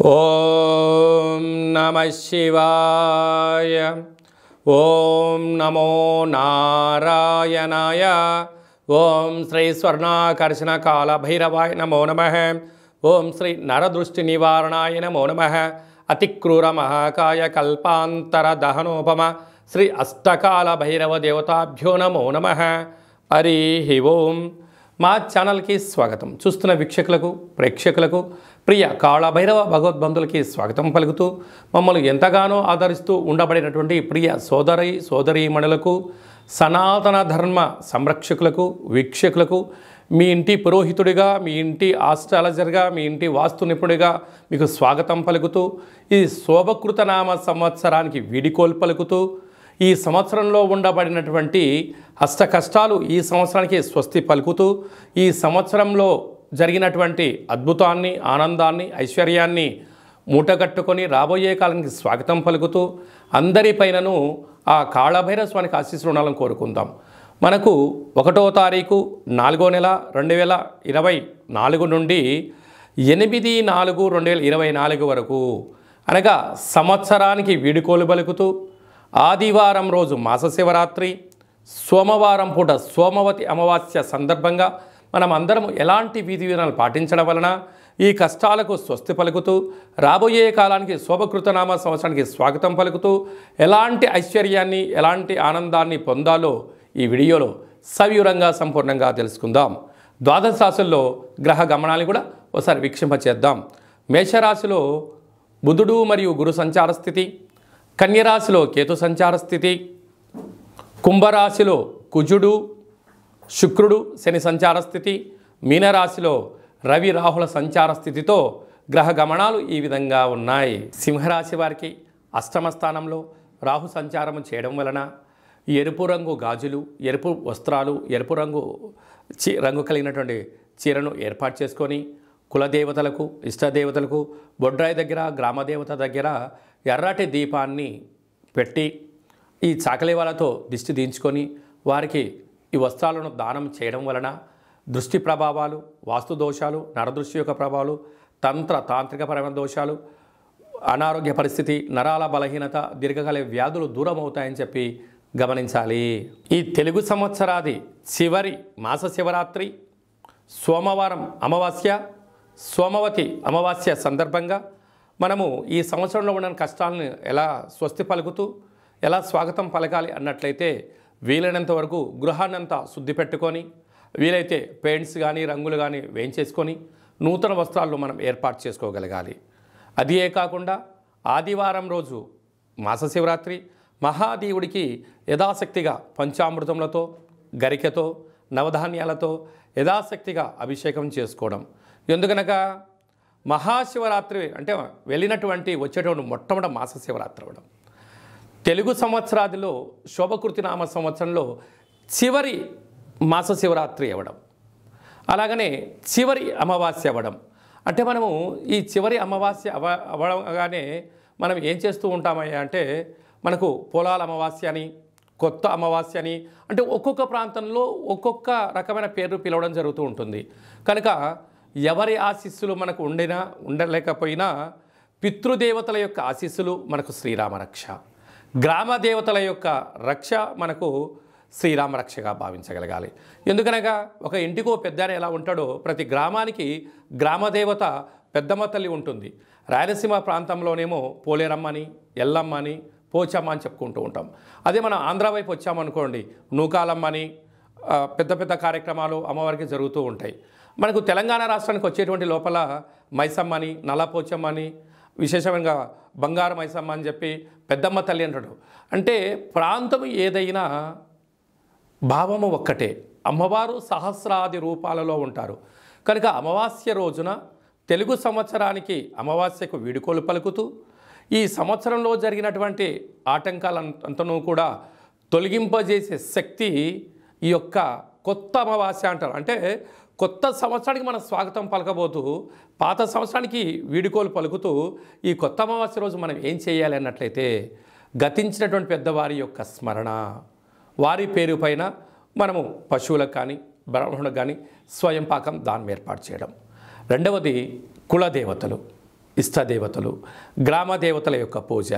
ఓం నమః శివాయ. ఓం నమో నారాయణాయ. ఓం శ్రీ స్వర్ణాకర్షణ కాల భైరవాయ నమో నమః. ఓం శ్రీ నరదృష్టి నివారణాయ నమో నమః. అతిక్రూర మహాకాయ కల్పాంతర దహనోపమ శ్రీ అష్టకాల భైరవ దేవతాభ్యో నమో నమః. హరి ఓం. మా ఛానల్కి స్వాగతం. చూస్తున్న వీక్షకులకు ప్రేక్షకులకు ప్రియ కాళభైరవ భగవద్బంధులకి స్వాగతం పలుకుతూ మమ్మల్ని ఎంతగానో ఆదరిస్తూ ఉండబడినటువంటి ప్రియ సోదరీమణులకు సనాతన ధర్మ సంరక్షకులకు వీక్షకులకు మీ ఇంటి పురోహితుడిగా, మీ ఇంటి ఆస్ట్రాలజర్గా, మీ ఇంటి వాస్తు నిపుణుడిగా మీకు స్వాగతం పలుకుతూ ఈ శోభకృత నామ సంవత్సరానికి వీడికోలు పలుకుతూ ఈ సంవత్సరంలో ఉండబడినటువంటి అష్ట కష్టాలు ఈ సంవత్సరానికి స్వస్తి పలుకుతూ ఈ సంవత్సరంలో జరిగినటువంటి అద్భుతాన్ని, ఆనందాన్ని, ఐశ్వర్యాన్ని మూటగట్టుకొని రాబోయే కాలానికి స్వాగతం పలుకుతూ అందరిపైనను ఆ కాళభైరవ స్వామికి ఆశీస్సులు ఉండాలని కోరుకుందాం. మనకు 1వ తారీఖు 4వ నెల 2024 నుండి 8/4/2024 వరకు అనగా సంవత్సరానికి వీడుకోలు పలుకుతూ ఆదివారం రోజు మాస శివరాత్రి, సోమవారం పూట సోమవతి అమావాస్య సందర్భంగా మనం అందరం ఎలాంటి విధి విధానాలు పాటించడం వలన ఈ కష్టాలకు స్వస్తి పలుకుతూ రాబోయే కాలానికి శోభకృతనామ సంవత్సరానికి స్వాగతం పలుకుతూ ఎలాంటి ఐశ్వర్యాన్ని, ఎలాంటి ఆనందాన్ని పొందాలో ఈ వీడియోలో సవివరంగా సంపూర్ణంగా తెలుసుకుందాం. ద్వాదశ రాశుల్లో గ్రహ గమనాన్ని కూడా ఒకసారి వీక్షింపచేద్దాం. మేషరాశిలో బుధుడు మరియు గురు సంచార స్థితి, కన్యరాశిలో కేతు సంచార స్థితి, కుంభరాశిలో కుజుడు శుక్రుడు శని సంచార స్థితి, మీనరాశిలో రవి రాహుల సంచార స్థితితో గ్రహ గమనాలు ఈ విధంగా ఉన్నాయి. సింహరాశి వారికి అష్టమ స్థానంలో రాహు సంచారం చేయడం వలన ఎరుపు రంగు గాజులు, ఎరుపు వస్త్రాలు, ఎరుపు రంగు కలిగినటువంటి చీరను ఏర్పాటు చేసుకొని కులదేవతలకు, ఇష్టదేవతలకు బొడ్రాయి దగ్గర, గ్రామదేవత దగ్గర ఎర్రటి దీపాన్ని పెట్టి ఈ చాకలి వాళ్ళతో దిష్టి దించుకొని వారికి ఈ వస్త్రాలను దానం చేయడం వలన దృష్టి ప్రభావాలు, వాస్తు దోషాలు, నరదృష్టి యొక్క ప్రభావాలు, తాంత్రికపరమైన దోషాలు, అనారోగ్య పరిస్థితి, నరాల బలహీనత, దీర్ఘకాల వ్యాధులు దూరం అవుతాయని చెప్పి గమనించాలి. ఈ తెలుగు సంవత్సరాది చివరి మాస శివరాత్రి, సోమవారం అమావాస్య, సోమవతి అమావాస్య సందర్భంగా మనము ఈ సంవత్సరంలో ఉన్న కష్టాలను ఎలా స్వస్తి పలుకుతూ ఎలా స్వాగతం పలకాలి అన్నట్లయితే వీలైనంత వరకు గృహాన్నంతా శుద్ధి పెట్టుకొని వీలైతే పెయింట్స్ కానీ రంగులు కానీ వేయించేసుకొని నూతన వస్త్రాలను మనం ఏర్పాటు చేసుకోగలగాలి. అదే కాకుండా ఆదివారం రోజు మాస శివరాత్రి మహాదేవుడికి యథాశక్తిగా పంచామృతములతో, గరికతో, నవధాన్యాలతో యథాశక్తిగా అభిషేకం చేసుకోవడం. ఎందుకనగా మహాశివరాత్రి అంటే వచ్చేటువంటి మొట్టమొదటి మాస శివరాత్రి అవ్వడం, తెలుగు సంవత్సరాదిలో శోభకృతి నామ సంవత్సరంలో చివరి మాస శివరాత్రి అవ్వడం, అలాగనే చివరి అమావాస్య అవ్వడం. అంటే మనము ఈ చివరి అమావాస్య అవ్వగానే మనం ఏం చేస్తూ ఉంటామయ్యా అంటే మనకు పొలాల అమావాస్య అని, కొత్త అమావాస్య అని, అంటే ఒక్కొక్క ప్రాంతంలో ఒక్కొక్క రకమైన పేర్లు పిలవడం జరుగుతూ ఉంటుంది. కనుక ఎవరి ఆశీస్సులు మనకు ఉండలేకపోయినా పితృదేవతల యొక్క ఆశీస్సులు మనకు శ్రీరామరక్ష, గ్రామ దేవతల యొక్క రక్ష మనకు శ్రీరామరక్షగా భావించగలగాలి. ఎందుకనగా ఒక ఇంటికో పెద్ద ఎలా ఉంటాడో ప్రతి గ్రామానికి గ్రామదేవత పెద్దమ్మ తల్లి ఉంటుంది. రాయలసీమ ప్రాంతంలోనేమో పోలేరమ్మని, ఎల్లమ్మని, పోచమ్మ అని చెప్పుకుంటూ ఉంటాం. అదే మనం ఆంధ్ర వైపు వచ్చామనుకోండి నూకాలమ్మని, పెద్ద పెద్ద కార్యక్రమాలు అమ్మవారికి జరుగుతూ ఉంటాయి. మనకు తెలంగాణ రాష్ట్రానికి వచ్చేటువంటి లోపల మైసమ్మని, నల్లపోచమ్మని, విశేషంగా బంగారు మైసమ్మ అని చెప్పి పెద్దమ్మ తల్లి అంటాడు. అంటే ప్రాంతం ఏదైనా భావము ఒక్కటే, అమ్మవారు సహస్రాది రూపాలలో ఉంటారు. కనుక అమావాస్య రోజున తెలుగు సంవత్సరానికి అమావాస్యకు వీడుకోలు పలుకుతూ ఈ సంవత్సరంలో జరిగినటువంటి ఆటంకాలంతనూ కూడా తొలగింపజేసే శక్తి ఈ యొక్క కొత్త అమావాస్య అంటారు. అంటే కొత్త సంవత్సరానికి మనం స్వాగతం పలకబోతూ పాత సంవత్సరానికి వీడుకోలు పలుకుతూ ఈ కొత్త అమావాస్య రోజు మనం ఏం చేయాలి అన్నట్లయితే గతించినటువంటి పెద్దవారి యొక్క స్మరణ, వారి పేరు పైన మనము పశువులకు కానీ బ్రాహ్మణులకు కానీ స్వయం పాకం దానం ఏర్పాటు చేయడం. రెండవది కులదేవతలు. ఇష్టదేవతలు, గ్రామ దేవతల యొక్క పూజ.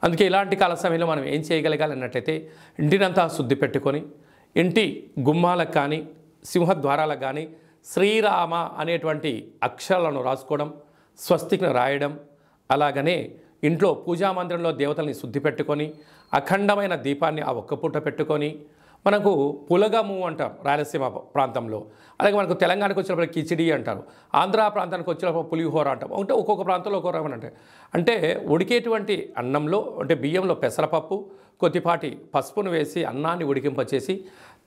అందుకే ఇలాంటి కాల సమయంలో మనం ఏం చేయగలగాలి అన్నట్లయితే ఇంటినంతా శుద్ధి పెట్టుకొని ఇంటి గుమ్మాలకు కానీ సింహద్వారాలకు కానీ శ్రీరామ అనేటువంటి అక్షరాలను రాసుకోవడం, స్వస్తికిని రాయడం, అలాగనే ఇంట్లో పూజామందిరంలో దేవతల్ని శుద్ధి పెట్టుకొని అఖండమైన దీపాన్ని ఆ ఒక్క పూట పెట్టుకొని మనకు పులగము అంటాం రాయలసీమ ప్రాంతంలో, అలాగే మనకు తెలంగాణకు వచ్చినప్పుడు కిచిడి అంటారు, ఆంధ్ర ప్రాంతానికి వచ్చినప్పుడు పులిహోర అంటాం. అంటే ఒక్కొక్క ప్రాంతంలో ఒక్కొక్క రకం అంటే ఉడికేటువంటి అన్నంలో అంటే బియ్యంలో పెసరపప్పు కొద్దిపాటి పసుపును వేసి అన్నాన్ని ఉడికింపచేసి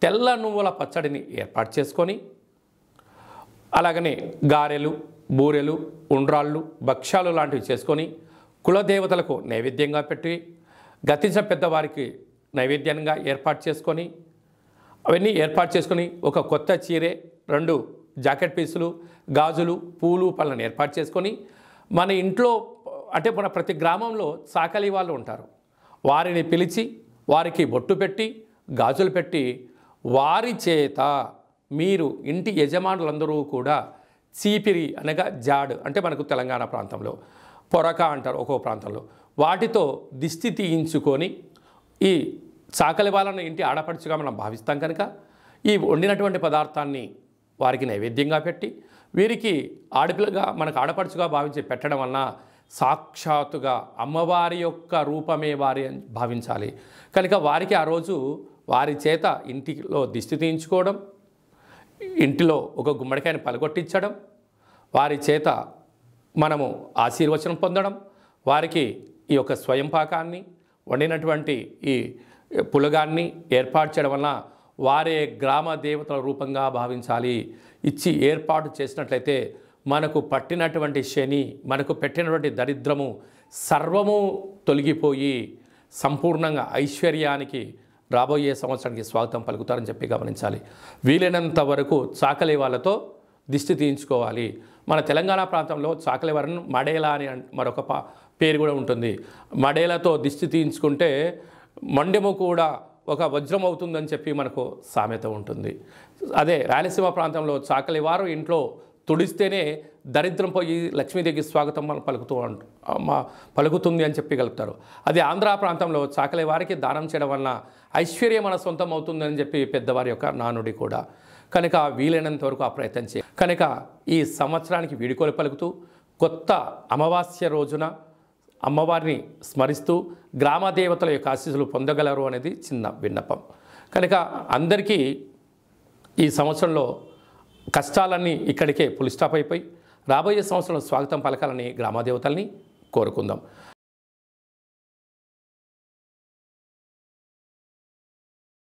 తెల్ల నువ్వుల పచ్చడిని ఏర్పాటు చేసుకొని అలాగనే గారెలు, బూరెలు, ఉండ్రాళ్ళు, భక్ష్యాలు లాంటివి చేసుకొని కులదేవతలకు నైవేద్యంగా పెట్టి గతించిన పెద్దవారికి నైవేద్యంగా ఏర్పాటు చేసుకొని అవన్నీ ఏర్పాటు చేసుకొని ఒక కొత్త చీరే, 2 జాకెట్ పీసులు, గాజులు, పూలు, పళ్ళను ఏర్పాటు చేసుకొని మన ఇంట్లో అంటే మన ప్రతి గ్రామంలో చాకలి వాళ్ళు ఉంటారు, వారిని పిలిచి వారికి బొట్టు పెట్టి గాజులు పెట్టి వారి చేత మీరు ఇంటి యజమానులందరూ కూడా చీపిరి అనగా జాడ్ అంటే మనకు తెలంగాణ ప్రాంతంలో పొరక అంటారు ఒక్కో ప్రాంతంలో, వాటితో దిష్టి తీయించుకొని ఈ చాకలి వాళ్ళను ఇంటి ఆడపడుచుగా మనం భావిస్తాం కనుక ఈ వండినటువంటి పదార్థాన్ని వారికి నైవేద్యంగా పెట్టి వీరికి ఆడపిల్లగా మనకు ఆడపడుచుగా భావించి పెట్టడం వలన సాక్షాత్తుగా అమ్మవారి యొక్క రూపమే వారి భావించాలి కనుక వారికి ఆ రోజు వారి చేత ఇంటిలో దిష్టి తీయించుకోవడం, ఇంటిలో ఒక గుమ్మడికాయని పలగొట్టించడం, వారి చేత మనము ఆశీర్వచనం పొందడం, వారికి ఈ యొక్క స్వయం పాకాన్ని వండినటువంటి ఈ పులగాన్ని ఏర్పాటు చేయడం వలన వారే గ్రామ దేవతల రూపంగా భావించాలి. ఇచ్చి ఏర్పాటు చేసినట్లయితే మనకు పట్టినటువంటి శని, మనకు పెట్టినటువంటి దరిద్రము సర్వము తొలగిపోయి సంపూర్ణంగా ఐశ్వర్యానికి రాబోయే సంవత్సరానికి స్వాగతం పలుకుతారని చెప్పి గమనించాలి. వీలైనంత వరకు చాకలి వాళ్ళతో దిష్టి తీయించుకోవాలి. మన తెలంగాణ ప్రాంతంలో చాకలి వారిని మడేలా అని మరొక పేరు కూడా ఉంటుంది. మడేలతో దిష్టి తీయించుకుంటే మండెము కూడా ఒక వజ్రం అవుతుందని చెప్పి మనకు సామెత ఉంటుంది. అదే రాయలసీమ ప్రాంతంలో చాకలి వారు ఇంట్లో తుడిస్తేనే దరిద్రం పోయి లక్ష్మీదేవికి స్వాగతం మనం పలుకుతుంది అని చెప్పి గలుపుతారు. అదే ఆంధ్ర ప్రాంతంలో చాకలి వారికి దానం చేయడం వలన ఐశ్వర్యం మన సొంతం అవుతుందని చెప్పి పెద్దవారి యొక్క నానుడి కూడా. కనుక వీలైనంత వరకు ఆ ప్రయత్నం చేయాలి. కనుక ఈ సంవత్సరానికి వీడుకోలు పలుకుతూ కొత్త అమావాస్య రోజున అమ్మవారిని స్మరిస్తూ గ్రామ దేవతల యొక్క ఆశీస్సులు పొందగలరు అనేది చిన్న విన్నపం. కనుక అందరికీ ఈ సంవత్సరంలో కష్టాలన్నీ ఇక్కడికే పులి స్టాప్ అయిపోయి రాబోయే సంవత్సరంలో స్వాగతం పలకాలని గ్రామదేవతల్ని కోరుకుందాం.